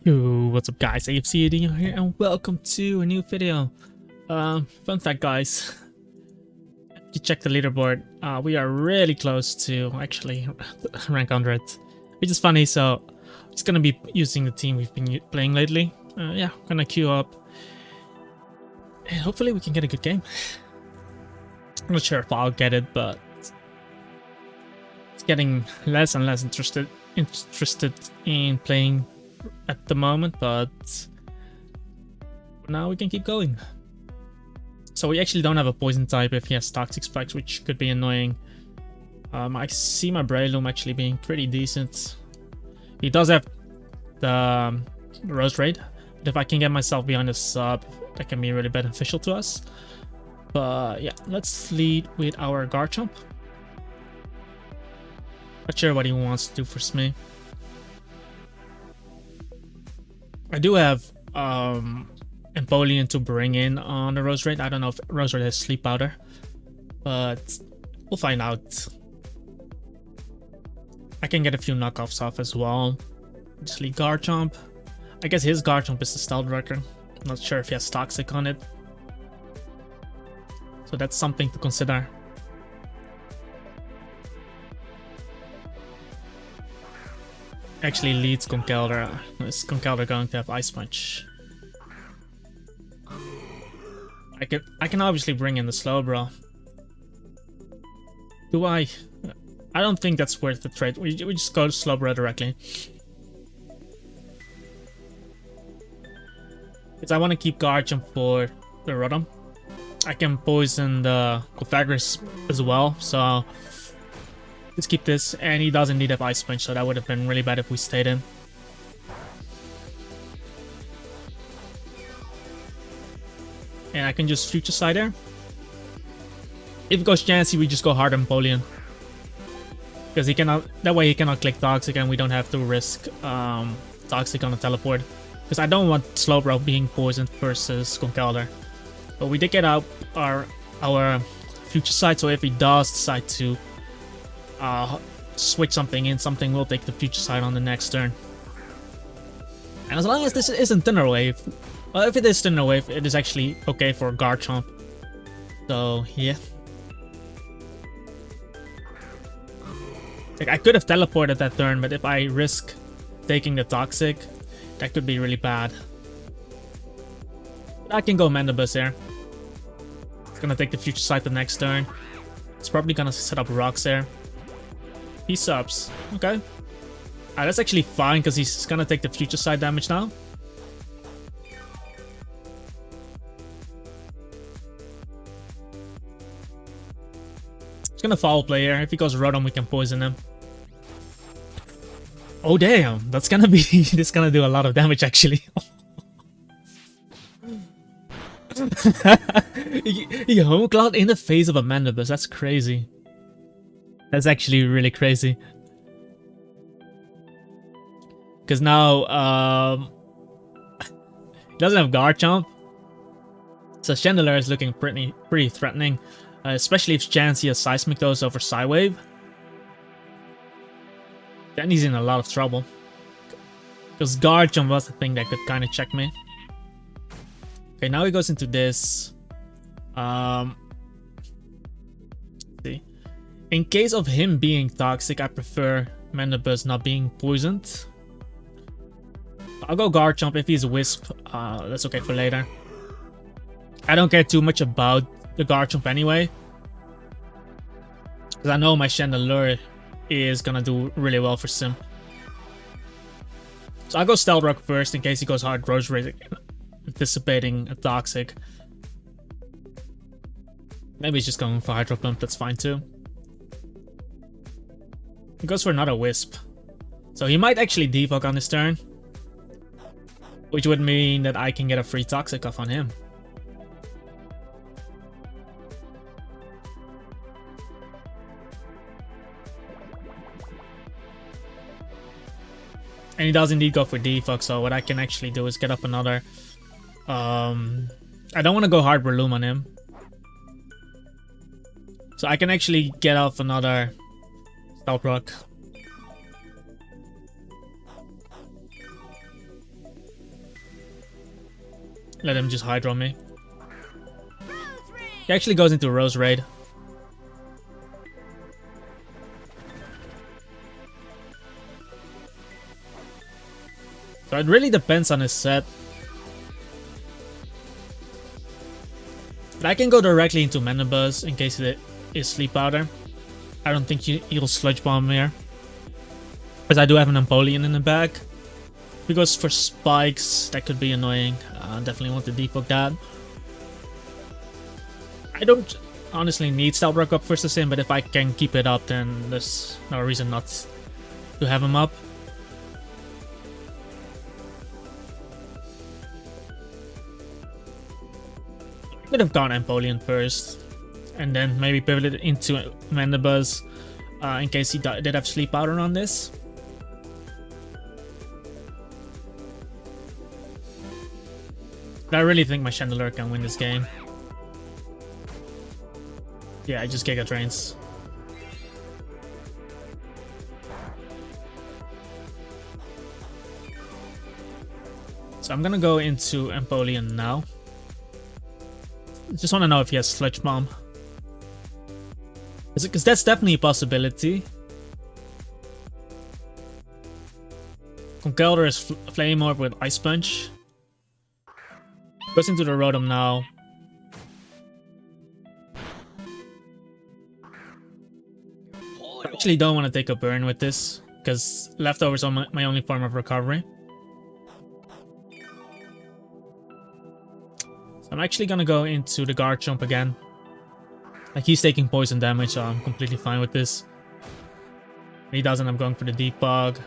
Yo, what's up guys, AFC here and welcome to a new video. Fun fact guys, if you check the leaderboard, we are really close to actually rank 100, which is funny, so I'm just gonna be using the team we've been playing lately. Yeah, I'm gonna queue up and hopefully we can get a good game. I'm not sure if I'll get it, but it's getting less and less interested in playing at the moment, but now we can keep going. So we actually don't have a poison type if he has toxic spikes, which could be annoying. I see my Breloom actually being pretty decent. He does have the Rose Raid, but if I can get myself behind a sub, that can be really beneficial to us. But yeah, let's lead with our Garchomp. Not sure what he wants to do for me. I do have Empoleon to bring in on the Rose Raid. I don't know if Rose Raid has Sleep Powder, but we'll find out. I can get a few knockoffs off as well. Just lead Garchomp. I guess his Garchomp is the Stealth Wrecker. I'm not sure if he has Toxic on it, so that's something to consider. Actually leads Conkeldurr. Is Conkeldurr going to have Ice Punch? I can obviously bring in the Slowbro. Do I? I don't think that's worth the trade. We just go to Slowbro directly. Because I want to keep Garchomp for the Rotom. I can poison the Cofagris as well, so let's keep this, and he does indeed have Ice Punch, so that would have been really bad if we stayed in. And I can just Future Sight there. If it goes Chansey, we just go hard on Empoleon. Because he cannot, that way he cannot click Toxic and we don't have to risk Toxic on the teleport. Because I don't want Slowbro being poisoned versus Conkeldurr. But we did get out our Future Sight, so if he does decide to switch something in, something will take the Future Sight on the next turn. And as long as this isn't Thunder Wave, well, if it is Thunder Wave, it is actually okay for Garchomp. So yeah, like I could have teleported that turn, but if I risk taking the Toxic, that could be really bad. I can go Mandibus here. It's gonna take the Future Sight the next turn. It's probably gonna set up rocks there. He subs. Okay. That's actually fine because he's gonna take the Future Sight damage now. He's gonna Foul Play here. If he goes Rotom, we can poison him. Oh damn, that's gonna be this gonna do a lot of damage actually. He Home Cloud in the face of a Mandibus. That's crazy. That's actually really crazy. Because now, he doesn't have Garchomp. So Chandelure is looking pretty threatening. Especially if Chansey has Seismic Dose over Psywave. Then he's in a lot of trouble. Because Garchomp was the thing that could kind of check me. Okay, now he goes into this. See. In case of him being Toxic, I prefer Mandibus not being poisoned. I'll go Garchomp. If he's a Wisp, that's okay for later. I don't care too much about the Garchomp anyway, because I know my Chandelure is gonna do really well for Sim. So I'll go Stealth Rock first in case he goes hard Rose Raid, anticipating a Toxic. Maybe he's just going for Hydro Pump, that's fine too. He goes for another Wisp. So he might actually Defog on this turn, which would mean that I can get a free Toxic off on him. And he does indeed go for Defog, so what I can actually do is get up another... I don't want to go hard Breloom on him. So I can actually get off another Stealth Rock. let him just hydro me. He actually goes into Rose Raid. So it really depends on his set. But I can go directly into Manibus in case it is Sleep Powder. I don't think he'll Sludge Bomb here. Because I do have an Empoleon in the back. Because for spikes, that could be annoying. Definitely want to defog that. I don't honestly need Stealth Rock up first to Sim, but if I can keep it up, then there's no reason not to have him up. I could have gone Empoleon first, and then maybe pivoted into Manibus in case he did have Sleep Powder on this. But I really think my Chandelure can win this game. Yeah, I just Giga Drains. So I'm gonna go into Empoleon now. Just want to know if he has Sludge Bomb. Because that's definitely a possibility. Conkeldurr is Flame Orb with Ice Punch. Goes into the Rotom now. I actually don't want to take a burn with this, because Leftovers are my only form of recovery. So I'm actually gonna go into the Garchomp again. Like, he's taking poison damage, so I'm completely fine with this. If he doesn't, I'm going for the Defog.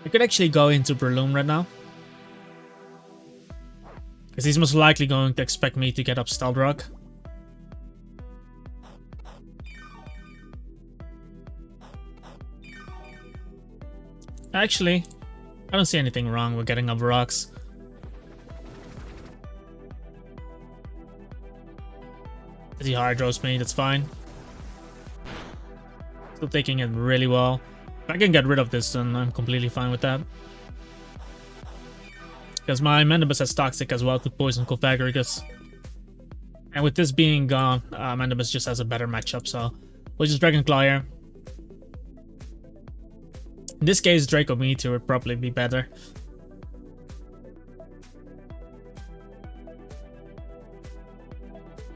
I could actually go into Breloom right now, because he's most likely going to expect me to get up Stealth Rock. Actually, I don't see anything wrong with getting up rocks. As he hydros me, that's fine. Still taking it really well. If I can get rid of this, then I'm completely fine with that. Because my Manibus has Toxic as well to poison Cofagrigus. And with this being gone, Manibus just has a better matchup, so we'll just Dragon Claw here. In this case, Draco Meteor would probably be better.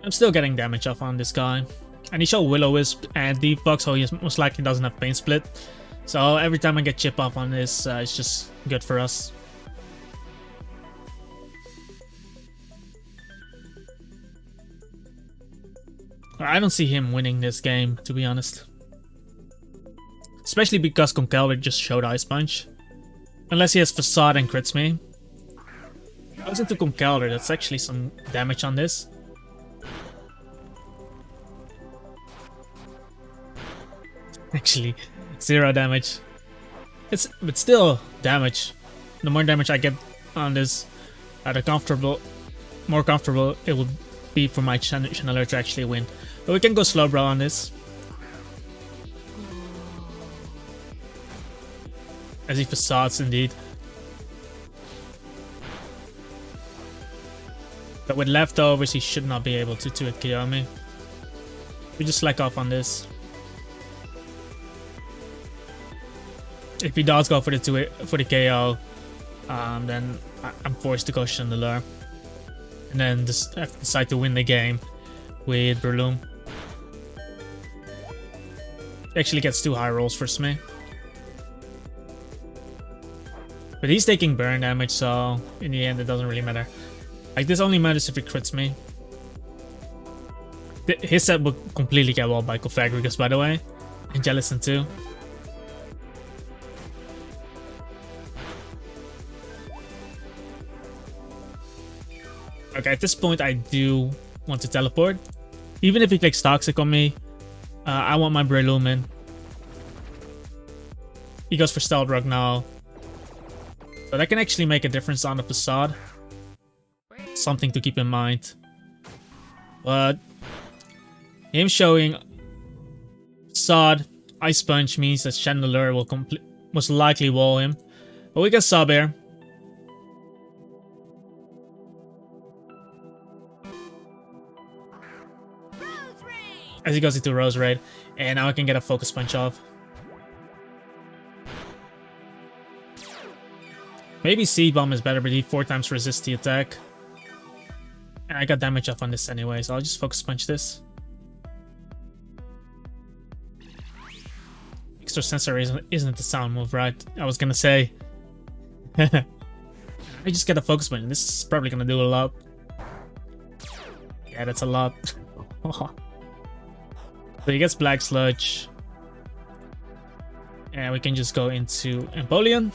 I'm still getting damage off on this guy. And he showed Will-O-Wisp and Defog, so he most likely doesn't have Pain Split. So every time I get chip off on this, it's just good for us. I don't see him winning this game, to be honest. Especially because Conkeldurr just showed Ice Punch. Unless he has Facade and crits me. If I was into Conkeldurr, that's actually some damage on this. Actually, 0 damage. But still damage. The more damage I get on this, the more comfortable it will be for my Chandelure to actually win. But we can go Slowbro on this. As he Facades indeed. But with Leftovers, he should not be able to 2-hit KO me. We just slack off on this. If he does go for the KO, then I'm forced to go Chandelure. And then just have to decide to win the game with Breloom. He actually gets 2 high rolls for me. But he's taking burn damage, so in the end it doesn't really matter. Like, this only matters if he crits me. His set will completely get walled by Cofagrigus, by the way. And Jellicent too. Okay, at this point I do want to teleport. Even if he takes Toxic on me, I want my Breloom in. He goes for Stealth Rock now. So that can actually make a difference on the Facade. Something to keep in mind. But him showing Facade, Ice Punch means that Chandelure will most likely wall him. But we can sub here. as he goes into Rose Raid. And now I can get a Focus Punch off. Maybe Seed Bomb is better, but he 4 times resists the attack. And I got damage off on this anyway, so I'll just Focus Punch this. Extra Sensor isn't the sound move, right? I was gonna say. I just get a Focus Punch, and this is probably gonna do a lot. Yeah, that's a lot. So he gets Black Sludge. And we can just go into Empoleon.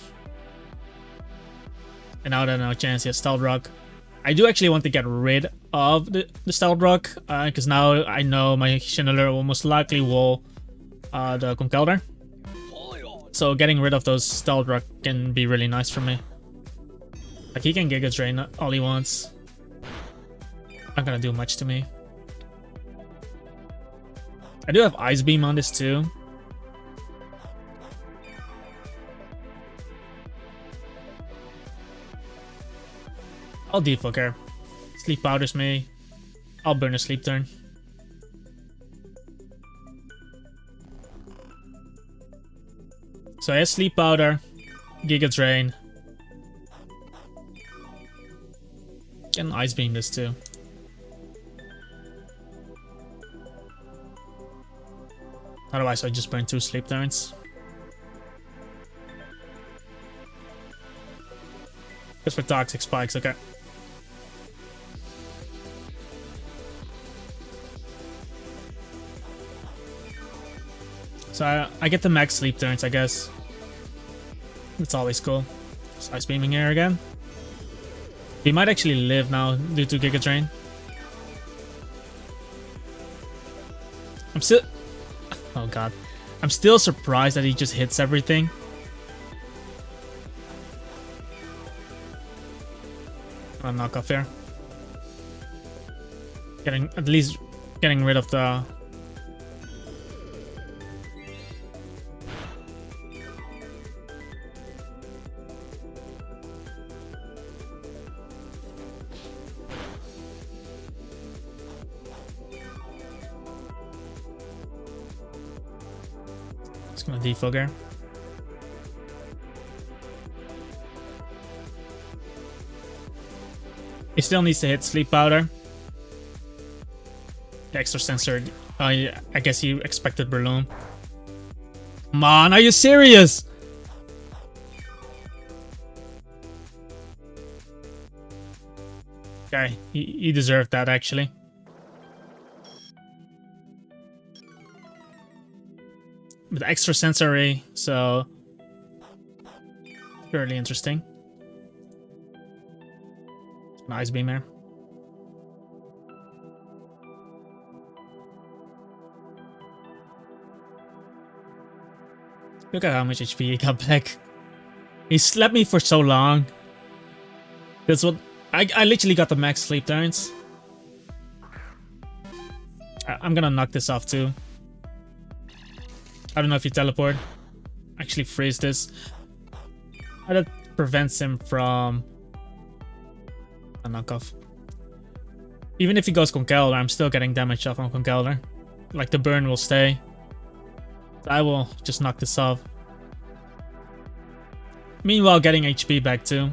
And now that no chance, he has Stealth Rock. I do actually want to get rid of the Stealth Rock, because now I know my Chandelure will most likely wall the Conkeldurr. So getting rid of those Stealth Rock can be really nice for me. Like, he can Giga Drain all he wants. Not gonna do much to me. I do have Ice Beam on this too. I'll Defocus. Sleep Powders me. I'll burn a Sleep Turn. So I have Sleep Powder, Giga Drain. Can Ice Beam this too. Otherwise I just burn 2 Sleep Turns. Just for Toxic Spikes, okay. So I get the max Sleep Turns, I guess. It's always cool. Just Ice Beaming here again. He might actually live now due to Giga Drain. I'm still... Oh god. I'm still surprised that he just hits everything. I'll knock off here. At least getting rid of the... Just gonna Defogger. He still needs to hit Sleep Powder. The Extra Sensor. I guess you expected Breloom. Come on, are you serious? Okay, he deserved that actually. With Extra Sensory, so fairly interesting. Ice Beam here. Look at how much HP he got back. He slept me for so long. That's what I literally got the max Sleep Turns. I'm gonna knock this off too. I don't know if you teleport. Actually freeze this. That prevents him from a knockoff. Even if he goes Conkeldurr, I'm still getting damage off on Conkeldurr. Like, the burn will stay. I will just knock this off. Meanwhile, getting HP back too.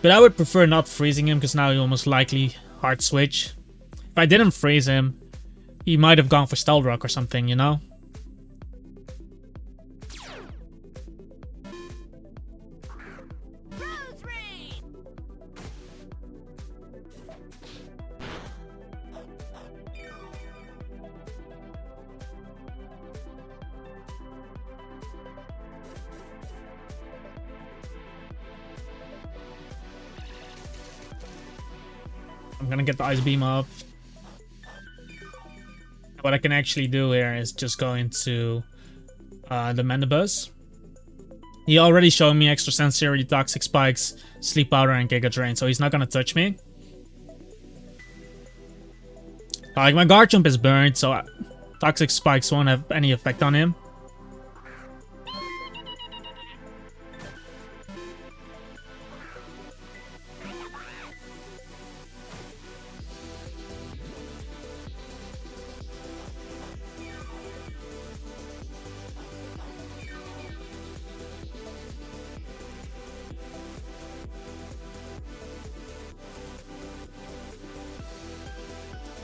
But I would prefer not freezing him, because now he will most likely hard switch. If I didn't freeze him, he might have gone for Stealth Rock or something, you know? I'm gonna get the Ice Beam up. What I can actually do here is just go into the Mandibuzz. He already showed me Extra Sensory, Toxic Spikes, Sleep Powder, and Giga Drain, so he's not gonna touch me. Like, my Garchomp is burned, so Toxic Spikes won't have any effect on him.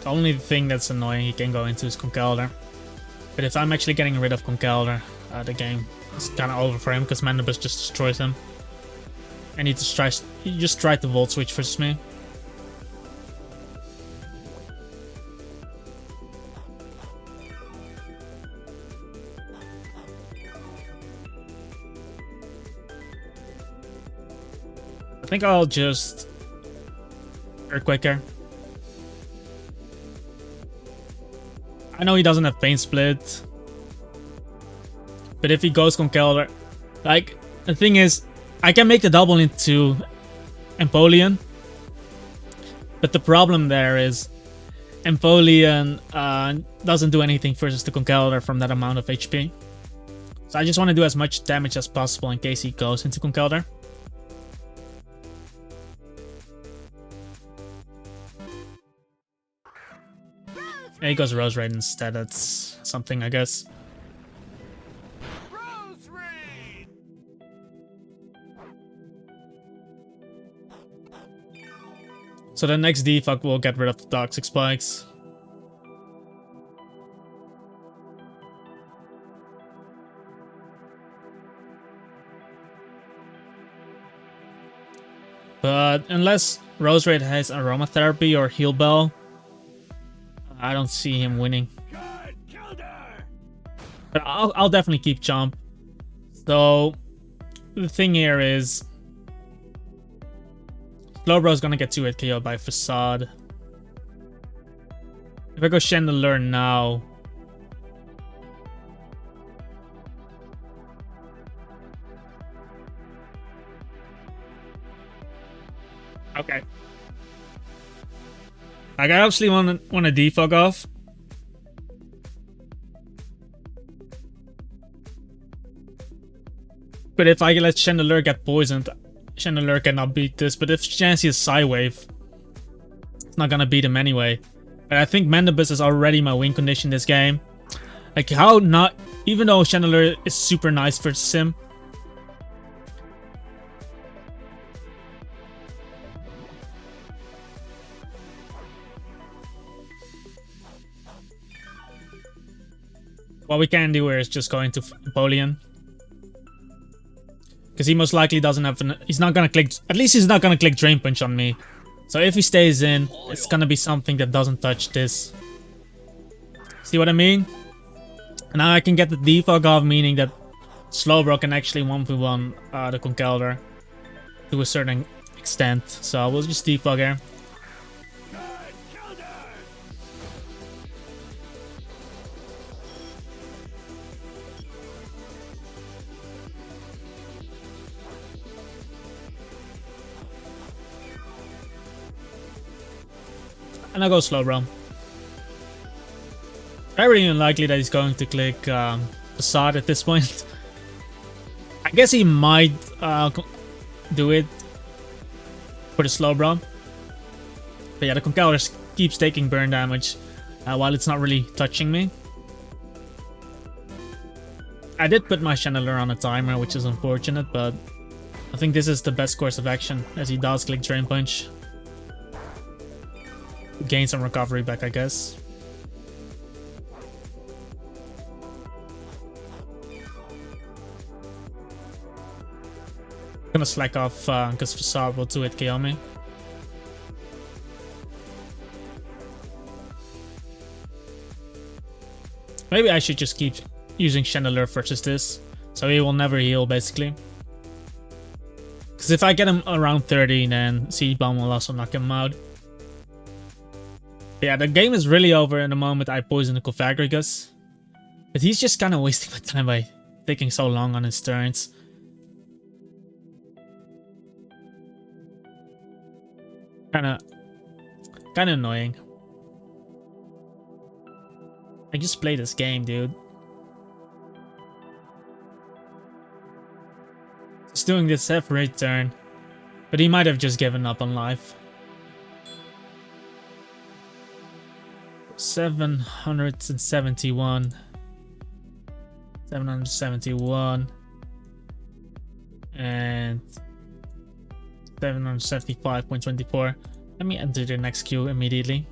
The only thing that's annoying he can go into is Conkeldurr. But if I'm actually getting rid of Conkeldurr, the game is kind of over for him because Mandibus just destroys him. And he just tried to Volt Switch versus me. I think I'll just Earthquaker. I know he doesn't have Pain Split, but if he goes Conkeldurr, like, the thing is, I can make the double into Empoleon, but the problem there is Empoleon doesn't do anything versus the Conkeldurr from that amount of HP. So I just want to do as much damage as possible in case he goes into Conkeldurr. Yeah, he goes Rose Raid instead. That's something, I guess. Rose Raid! So the next defog will get rid of the Toxic Spikes. But unless Rose Raid has Aromatherapy or Heal Bell, I don't see him winning. But I'll definitely keep Chomp. So the thing here is Slowbro's gonna get 2-hit KO by Facade. If I go Chandelure now, okay. Like, I obviously want to defog off. But if I let Chandelure get poisoned, Chandelure cannot beat this. But if Chansey is Psywave, it's not gonna beat him anyway. But I think Mandibus is already my win condition this game. Like, how not... Even though Chandelure is super nice versus him, what we can do here is just go into Empoleon. Because he most likely doesn't have... he's not gonna click... At least he's not gonna click Drain Punch on me. So if he stays in, it's gonna be something that doesn't touch this. See what I mean? And now I can get the defog off, meaning that Slowbro can actually 1v1 the Conkeldurr to a certain extent. So we'll just defog here. And I'll go Slowbro. Very unlikely that he's going to click Facade at this point. I guess he might do it for the Slowbro. But yeah, the Conkeldurr keeps taking burn damage while it's not really touching me. I did put my Chandelure on a timer, which is unfortunate, but I think this is the best course of action as he does click Drain Punch. Gain some recovery back, I guess. I'm gonna slack off because Facade will 2-hit KO me. Maybe I should just keep using Chandelure versus this, so he will never heal basically. Because if I get him around 30, then Seed Bomb will also knock him out. Yeah, the game is really over in the moment I poison the Cofagrigus. But he's just kind of wasting my time by taking so long on his turns. Kinda annoying. I just play this game, dude. He's doing this every turn. But he might have just given up on life. 771. 771. And 775.24. Let me enter the next queue immediately.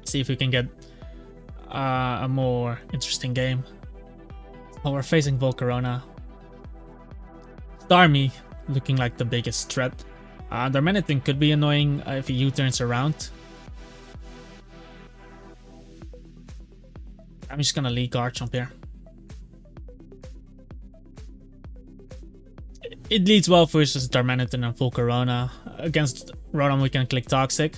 See if we can get a more interesting game. Oh, we're facing Volcarona. Starmie looking like the biggest threat. Their Manatee could be annoying if he U-turns around. I'm just gonna lead Garchomp here. It leads well versus Darmanitan and Volcarona. Against Rotom we can click Toxic.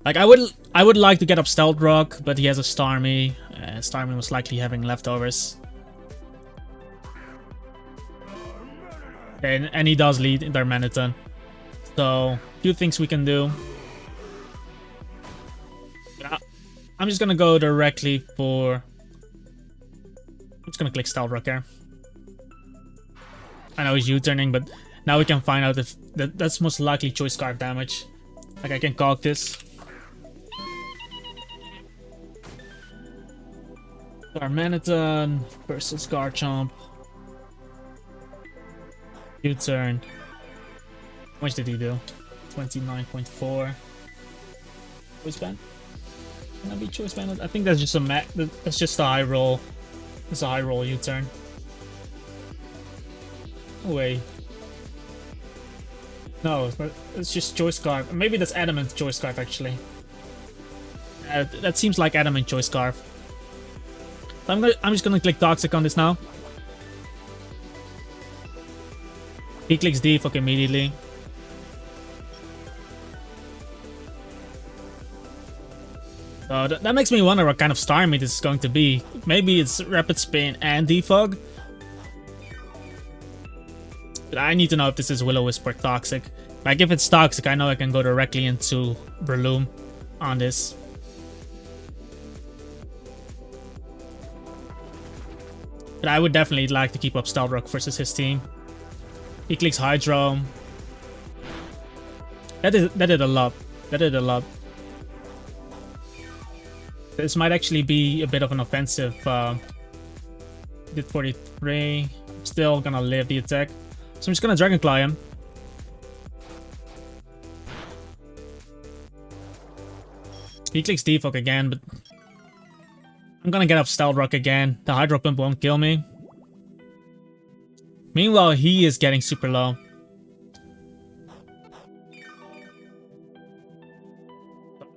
Like I would like to get up Stealth Rock, but he has a Starmie. Starmie was likely having leftovers. And he does lead in Darmanitan. So, few things we can do. I'm just gonna go directly for... I'm just gonna click Stealth Rock here. I know he's U-turning, but now we can find out if that's most likely Choice Scarf damage. Like I can caulk this. Darmanitan versus Garchomp. U-turn. How much did he do? 29.4. Choice band? Can that be choice band? I think that's just that's just a high roll. It's a high roll U-turn. No way. No, it's just Choice Scarf. Maybe that's Adamant Choice Scarf actually. That seems like Adamant Choice Scarf. So I'm just gonna click Toxic on this now. He clicks Defog immediately. So that makes me wonder what kind of Starmie this is going to be. Maybe it's Rapid Spin and Defog. But I need to know if this is Will-O-Wisp or Toxic. Like if it's Toxic, I know I can go directly into Breloom on this. But I would definitely like to keep up Stealth Rock versus his team. He clicks Hydro. That did a lot. That did a lot. This might actually be a bit of an offensive. Did 43. Still gonna live the attack. So I'm just gonna Dragon Claw him. He clicks Defog again, but I'm gonna get up Stealth Rock again. The Hydro Pump won't kill me. Meanwhile, he is getting super low.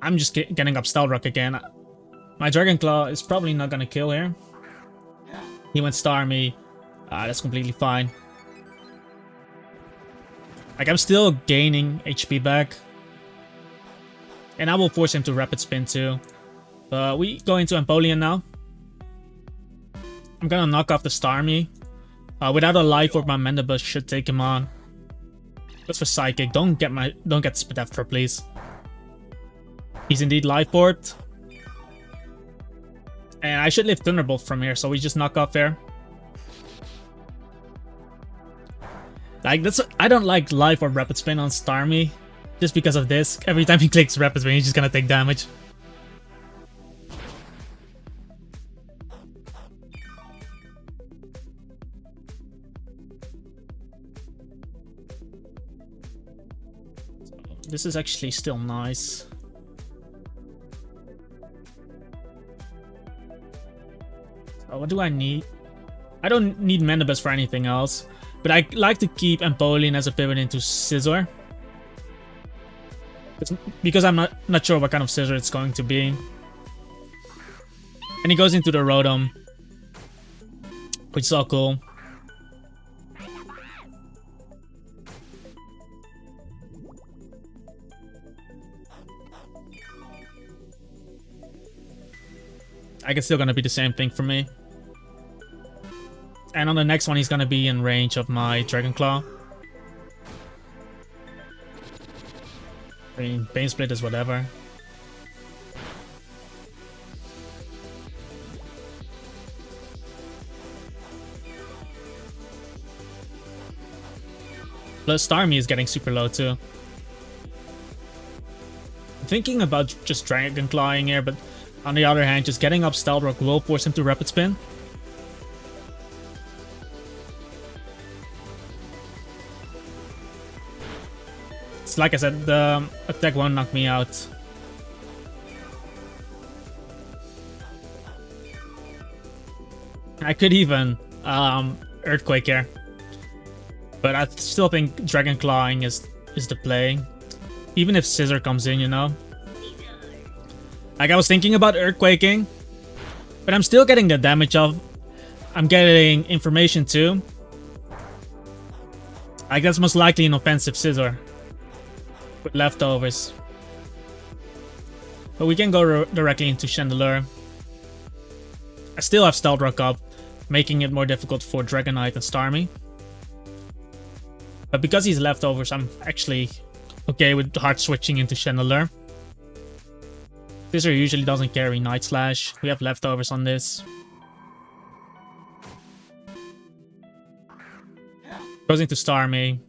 I'm just getting up Stealth Rock again. My Dragon Claw is probably not gonna kill here. He went Starmie. That's completely fine. Like, I'm still gaining HP back. And I will force him to Rapid Spin too. We go into Empoleon now. I'm gonna knock off the Starmie. Without a Life Orb, my Mandibus should take him on. Just for Psychic, don't get Spidefter, please. He's indeed Life Orb. And I should live Thunderbolt from here, so we just knock off there. Like, I don't like Life Orb Rapid Spin on Starmie. Just because of this. Every time he clicks Rapid Spin, he's just gonna take damage. This is actually still nice. So what do I need? I don't need Mandibus for anything else. But I like to keep Empoleon as a pivot into Scizor. Because I'm not sure what kind of Scizor it's going to be. And he goes into the Rotom. Which is all cool. I guess still gonna be the same thing for me. And on the next one, he's gonna be in range of my Dragon Claw. I mean, Bane Split is whatever. Plus, Starmie is getting super low too. I'm thinking about just Dragon Clawing here, but on the other hand, just getting up Stealth Rock will force him to Rapid Spin. It's like I said, the attack won't knock me out. I could even Earthquake here. But I still think Dragon Clawing is the play. Even if Scissor comes in, you know? Like, I was thinking about Earthquaking, but I'm still getting the damage of... I'm getting information too. I guess most likely an offensive Scissor. With leftovers. But we can go directly into Chandelure. I still have Stealth Rock up, making it more difficult for Dragonite and Starmie. But because he's leftovers, I'm actually okay with hard switching into Chandelure. Scissor usually doesn't carry Night Slash. We have leftovers on this. Goes into Starmie.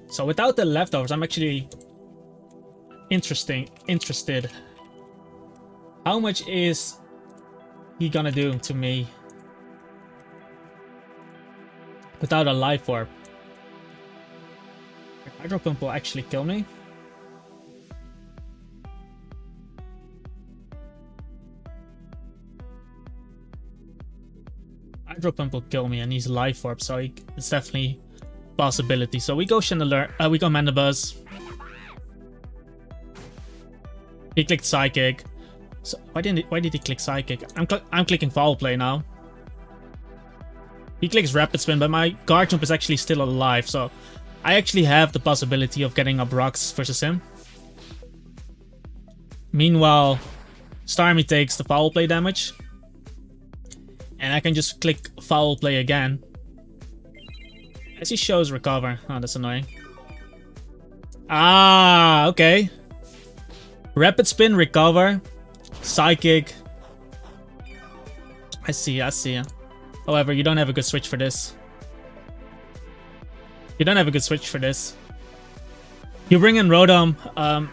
So without the leftovers, I'm actually interested. How much is he gonna do to me without a Life Orb? Hydro Pump will actually kill me. Hydro Pump will kill me and he's Life Orb, so it's definitely a possibility. So we go Chandelure, we go Mandibuzz. He clicked Psychic. So why did he click Psychic? I'm clicking Foul Play now. He clicks Rapid Spin, but my Garchomp is actually still alive, so I actually have the possibility of getting up rocks versus him. Meanwhile, Starmie takes the Foul Play damage. And I can just click Foul Play again. As he shows Recover. Oh, that's annoying. Ah, okay. Rapid Spin, Recover, Psychic. I see. However, you don't have a good switch for this. You bring in Rotom.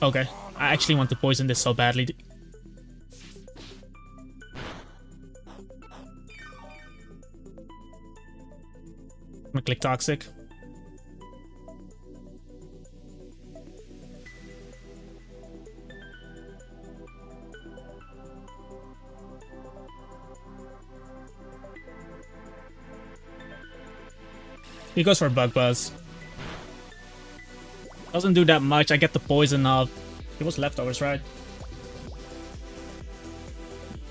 Okay. I actually want to poison this so badly. I'm gonna click Toxic. He goes for Bug Buzz. Doesn't do that much. I get the poison off. It was leftovers, right?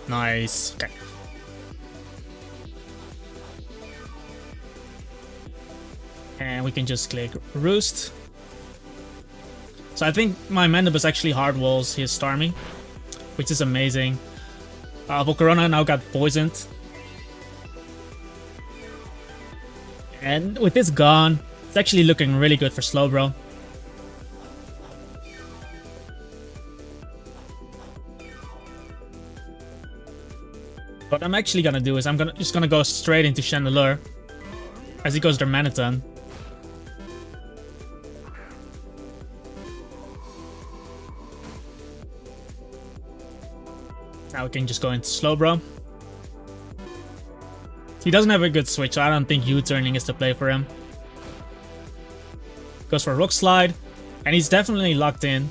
Nice. Okay. And we can just click Roost. So I think my Mandibuzz actually hard walls his Starmie, which is amazing. Volcarona now got poisoned. And with this gone, it's actually looking really good for Slowbro. What I'm actually gonna do is I'm just gonna go straight into Chandelure as he goes Darmanitan. Now we can just go into Slowbro. He doesn't have a good switch, so I don't think U-turning is the play for him. Goes for Rock Slide, and he's definitely locked in.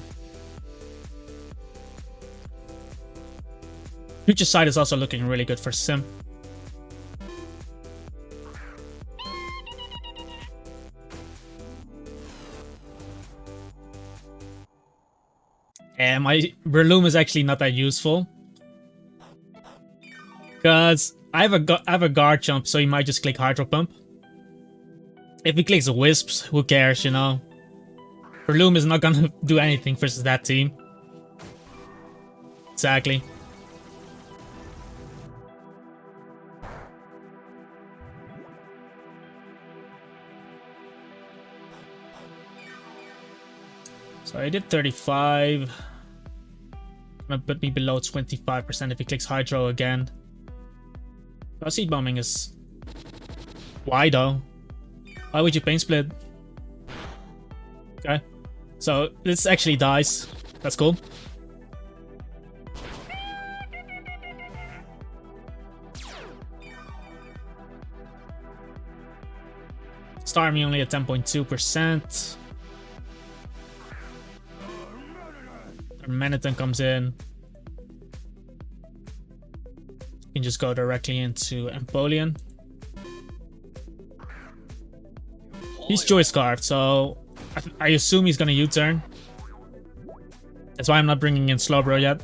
Future Sight is also looking really good for Sim. And my Breloom is actually not that useful. Because I have a Garchomp, so he might just click Hydro Pump. If he clicks Wisps, who cares, you know? Breloom is not gonna do anything versus that team. Exactly. So I did 35. Gonna put me below 25% if he clicks Hydro again. Seed Bombing is... Why though? Why would you Pain Split? Okay. So this actually dies. That's cool. Starmie only at 10.2%. Manhattan comes in. You can just go directly into Empoleon. He's Choice Scarf, so I assume he's gonna U-turn. That's why I'm not bringing in Slowbro yet.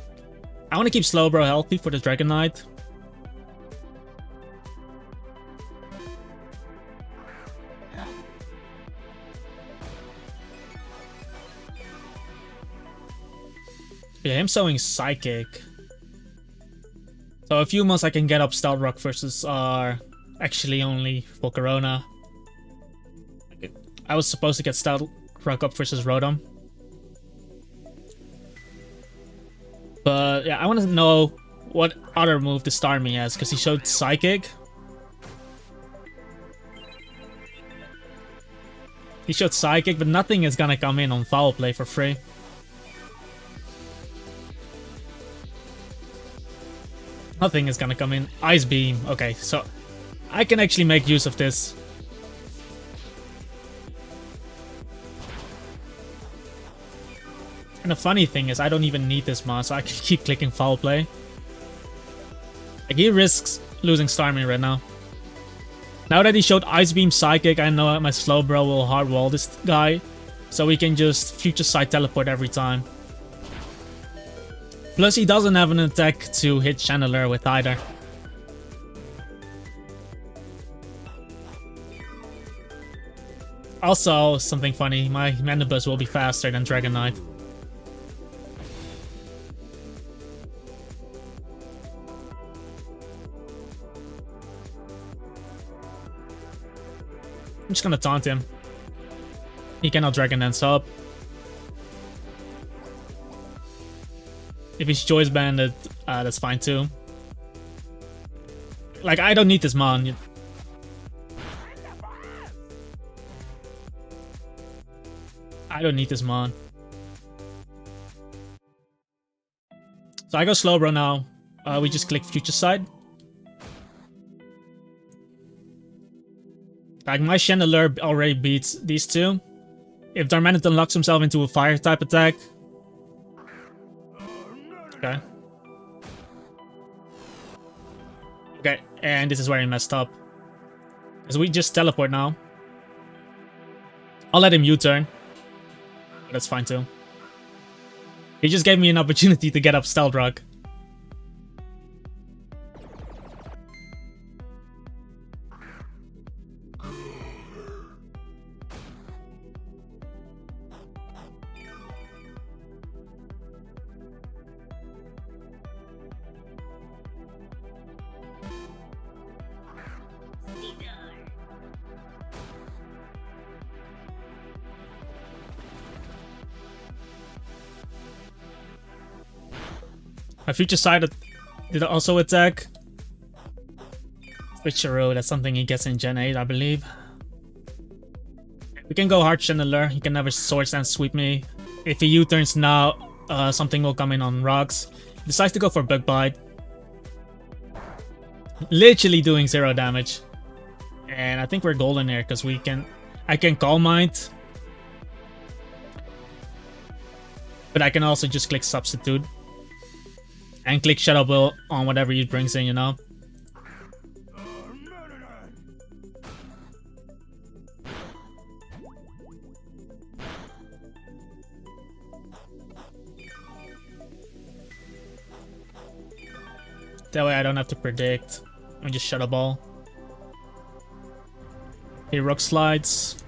I want to keep Slowbro healthy for the Dragon Knight. Yeah, him sowing Psychic. So a few months I can get up Stealth Rock versus actually only for Corona. I was supposed to get Stealth Rock up versus Rotom. But yeah, I want to know what other move the Starmie has, because he showed Psychic. He showed Psychic, but nothing is gonna come in on Foul Play for free. Nothing is gonna come in. Ice Beam. Okay, so I can actually make use of this. And the funny thing is, I don't even need this mod, so I can keep clicking Foul Play. Like, he risks losing Starmie right now. Now that he showed Ice Beam Psychic, I know my Slowbro will hard wall this guy, so we can just Future Sight Teleport every time. Plus, he doesn't have an attack to hit Channeler with either. Also, something funny, my Manibus will be faster than Dragon Knight. I'm just gonna taunt him. He cannot Dragon Dance up. If he's Choice Banded, that's fine too. Like, I don't need this mon. I don't need this mon. So I go Slowbro now. We just click Future Sight. Like, my Chandelure already beats these two. If Darmanitan locks himself into a fire type attack. Okay. Okay, and this is where he messed up. Because we just teleport now. I'll let him U-turn. That's fine too. He just gave me an opportunity to get up Stealth Rock. My Future Sight did also attack. Switcheroo, that's something he gets in Gen 8, I believe. We can go hard Channeler. He can never Swords Dance sweep me. If he U-turns now, something will come in on rocks. He decides to go for Bug Bite. Literally doing 0 damage. And I think we're golden here because I can Calm Mind. But I can also just click Substitute. And click Shadow Ball on whatever he brings in, you know? That way I don't have to predict. I just Shadow Ball. He Rock Slides.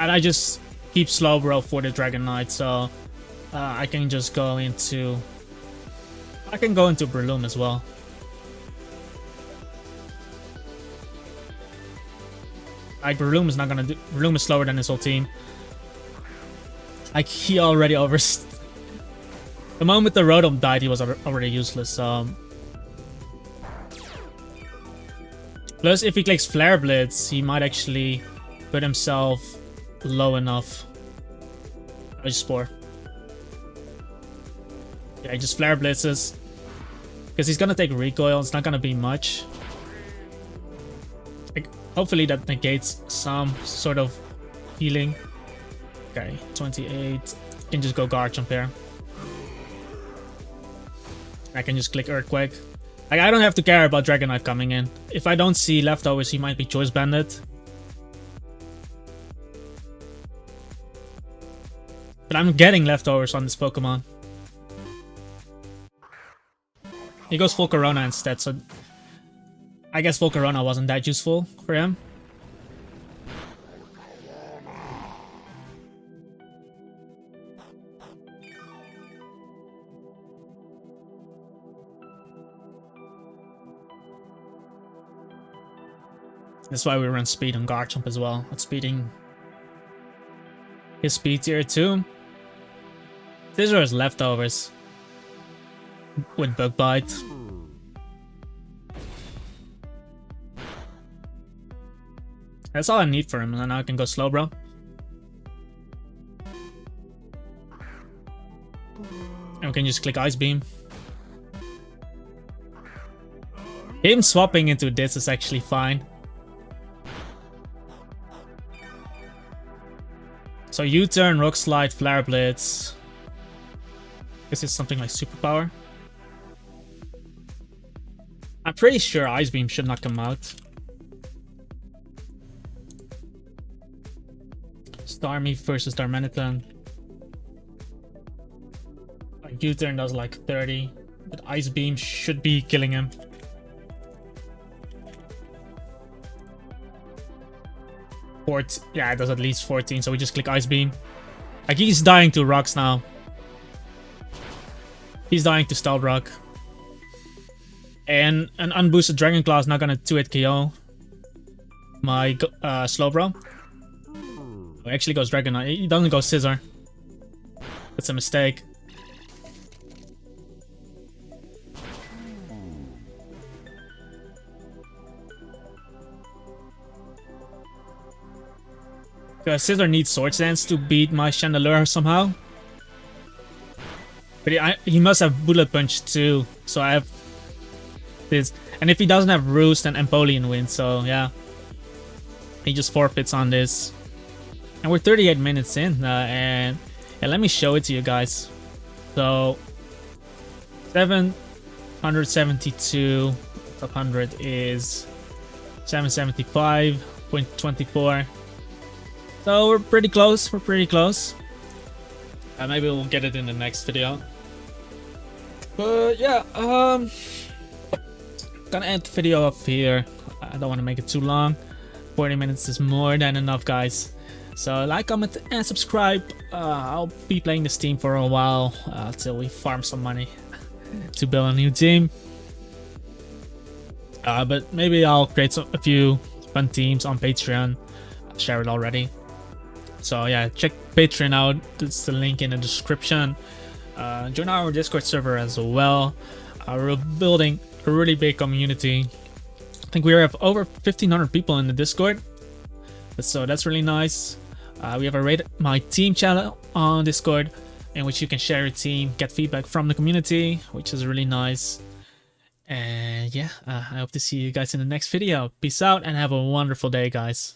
And I just keep Slowbro for the Dragon Knight, so I can just go into... I can go into Breloom as well. Like, Breloom is not gonna do... Breloom is slower than his whole team. Like, he already over... The moment the Rotom died, he was already useless, so... Plus, if he clicks Flare Blitz, he might actually put himself low enough. I just Spore. Yeah, he just flare blitzes. Because he's gonna take recoil, it's not gonna be much. Like, hopefully that negates some sort of healing. Okay, 28. Can just go guard jump here. I can just click Earthquake. Like, I don't have to care about Dragon Knight coming in. If I don't see leftovers, he might be Choice Bandit. But I'm getting leftovers on this Pokemon. He goes full Corona instead, so I guess full Corona wasn't that useful for him. That's why we run speed on guard jump as well. That's speeding his speed tier 2. These are his leftovers with Bug Bite. That's all I need for him, and now I can go slow, bro. And we can just click Ice Beam. Him swapping into this is actually fine. So U-turn, Rock Slide, Flare Blitz. This is something like Superpower. I'm pretty sure Ice Beam should not come out. Starmie versus Darmanitan. U-turn does like 30, but Ice Beam should be killing him. Yeah, it does at least 14, so we just click Ice Beam. Like, he's dying to rocks now. He's dying to Stealth Rock. And an unboosted Dragon Claw is not gonna 2-hit KO my Slowbro. He actually goes Dragon Knight. He doesn't go Scissor. That's a mistake. Because Scissor needs Swords Dance to beat my Chandelure somehow. But he must have Bullet Punch too, so I have this. And if he doesn't have Roost, then Empoleon wins, so yeah. He just forfeits on this. And we're 38 minutes in, and yeah, let me show it to you guys. So, 772 top 100 is 775.24. So we're pretty close, maybe we'll get it in the next video. But yeah, gonna end the video off here. I don't want to make it too long. 40 minutes is more than enough, guys. So like, comment, and subscribe. I'll be playing this team for a while till we farm some money to build a new team. But maybe I'll create a few fun teams on Patreon. I'll share it already. So yeah, check Patreon out. It's the link in the description. Join our Discord server as well. We're building a really big community. I think we have over 1,500 people in the Discord. So that's really nice. We have a Rate My Team channel on Discord, in which you can share your team, get feedback from the community, which is really nice. And yeah, I hope to see you guys in the next video. Peace out and have a wonderful day, guys.